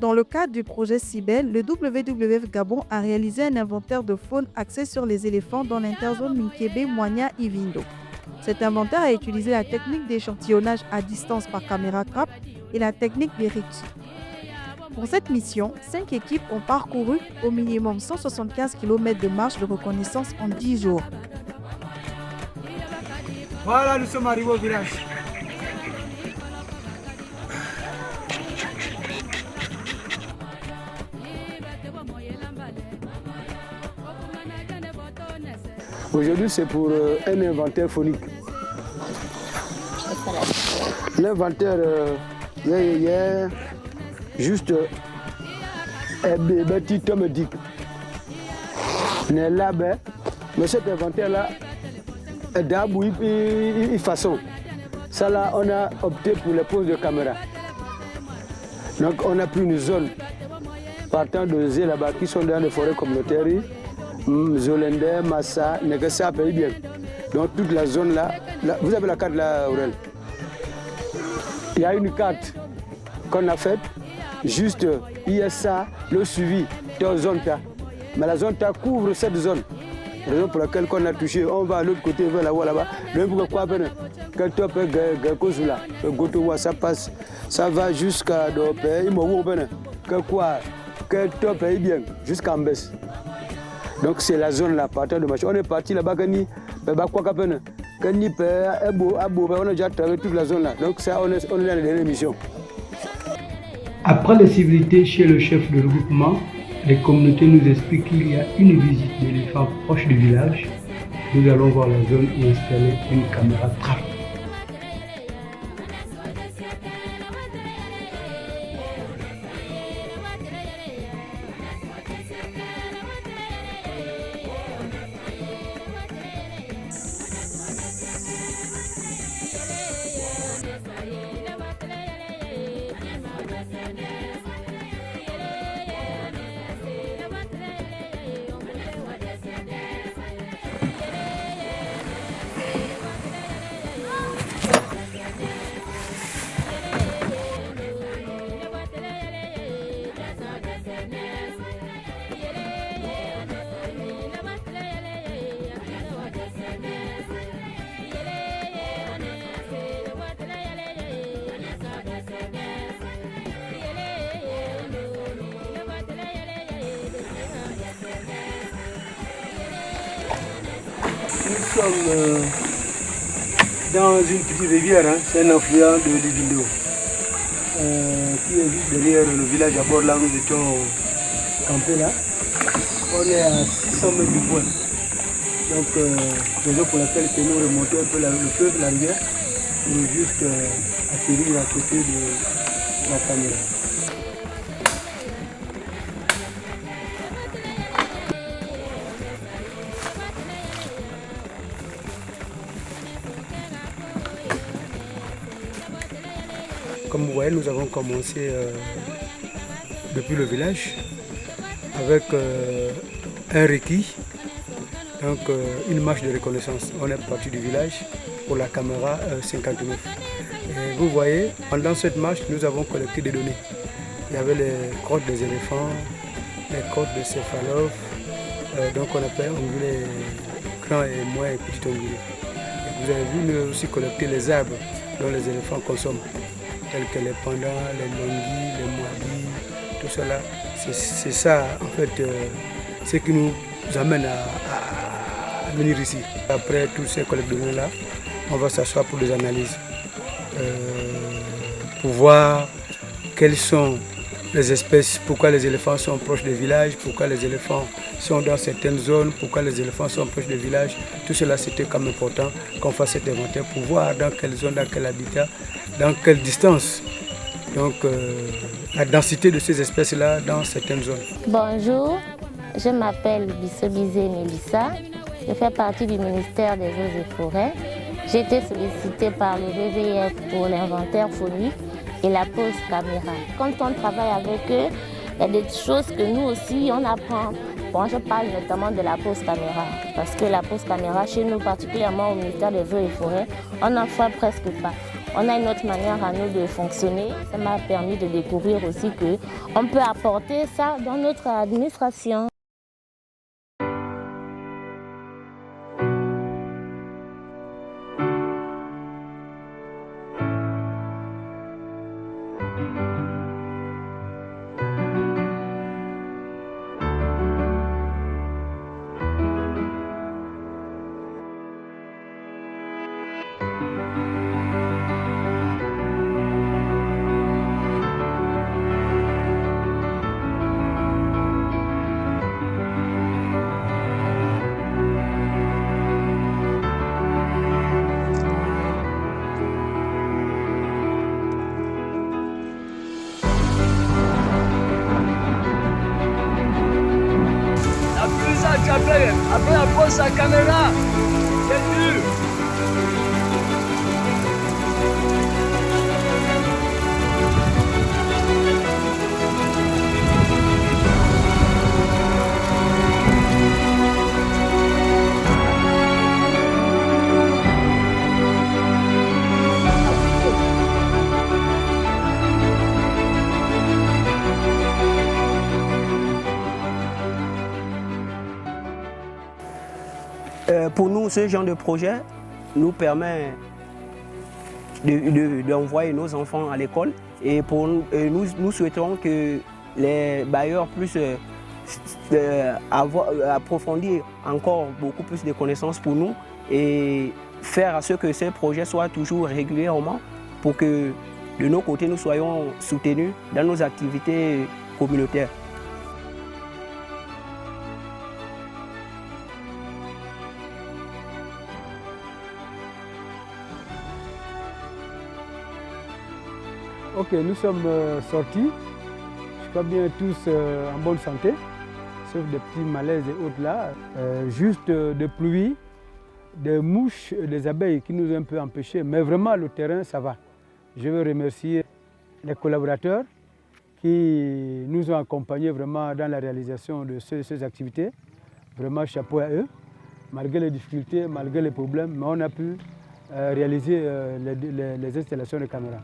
Dans le cadre du projet CIBEL, le WWF Gabon a réalisé un inventaire de faune axé sur les éléphants dans l'interzone Minkebe, Moigna, Ivindo. Cet inventaire a utilisé la technique d'échantillonnage à distance par caméra CRAP et la technique des RICS. Pour cette mission, 5 équipes ont parcouru au minimum 175 km de marche de reconnaissance en 10 jours. Voilà, nous sommes arrivés au village. Aujourd'hui, c'est pour un inventaire phonique. L'inventaire, juste un petit homme dit. Mais cet inventaire-là, est façon. Ça là, on a opté pour les poses de caméra. Donc, on a pris une zone partant de Zé là-bas qui sont dans les forêts communautaires. Zolender, Massa, Negassa, Pays bien. Donc toute la zone là, vous avez la carte là, Aurel. Il y a une carte qu'on a faite, juste il y a ça, le suivi de zone ta. Mais la zone ta couvre cette zone. Raison pour laquelle on a touché, on va à l'autre côté vers là-bas. Le pourquoi quand tu peux là, ça passe, ça va jusqu'à le pays, que tu pays bien, jusqu'à Mbès. Donc c'est la zone là, partant de Machi. On est parti là-bas, on a déjà travaillé toute la zone là. Donc ça, on est dans la dernière mission. Après les civilités chez le chef de regroupement, les communautés nous expliquent qu'il y a une visite d'éléphants proche du village. Nous allons voir la zone et installer une caméra trappe. Nous sommes dans une petite rivière, hein. C'est un affluent de l'Ivindo, qui est juste derrière le village à bord là où nous étions campés là. On est à 600 mètres du point. Donc, raison pour laquelle nous remontons un peu le fleuve, la rivière, pour juste atterrir à côté de la caméra. Comme vous voyez, nous avons commencé depuis le village avec un requis, donc une marche de reconnaissance. On est parti du village pour la caméra 59. Et vous voyez, pendant cette marche, nous avons collecté des données. Il y avait les crottes des éléphants, les crottes de céphalophes, donc on appelle ongulés grands et moyens et petits ongulés. Et vous avez vu, nous avons aussi collecté les arbres dont les éléphants consomment, tels que les pandas, les longuis, les moadis, tout cela. C'est ça, en fait, ce qui nous amène à venir ici. Après tous ces collectes de données-là, on va s'asseoir pour des analyses, pour voir quelles sont les espèces, pourquoi les éléphants sont proches des villages, pourquoi les éléphants sont dans certaines zones, pourquoi les éléphants sont proches des villages. Tout cela, c'était comme important qu'on fasse cet inventaire pour voir dans quelle zone, dans quel habitat, dans quelle distance. Donc, la densité de ces espèces-là dans certaines zones. Bonjour, je m'appelle Bissobizé Mélissa. Je fais partie du ministère des Eaux et Forêts. J'ai été sollicitée par le WWF pour l'inventaire phonique et la pose caméra. Quand on travaille avec eux, il y a des choses que nous aussi, on apprend. Bon, je parle notamment de la pose caméra, parce que la pose caméra, chez nous, particulièrement au ministère des Eaux et Forêts, on n'en fait presque pas. on a une autre manière à nous de fonctionner. Ça m'a permis de découvrir aussi qu'on peut apporter ça dans notre administration. Après, on pose sa caméra. C'est dur. Pour nous, ce genre de projet nous permet d'envoyer nos enfants à l'école et nous souhaitons que les bailleurs puissent approfondir encore beaucoup plus de connaissances pour nous et faire à ce que ces projets soient toujours régulièrement pour que de nos côtés nous soyons soutenus dans nos activités communautaires. Ok, nous sommes sortis, je crois bien tous en bonne santé, sauf des petits malaises et autres là. Juste de pluie, des mouches et des abeilles qui nous ont un peu empêchés, mais vraiment le terrain ça va. Je veux remercier les collaborateurs qui nous ont accompagnés vraiment dans la réalisation de ces activités. Vraiment chapeau à eux, malgré les difficultés, malgré les problèmes, mais on a pu réaliser les installations de caméras.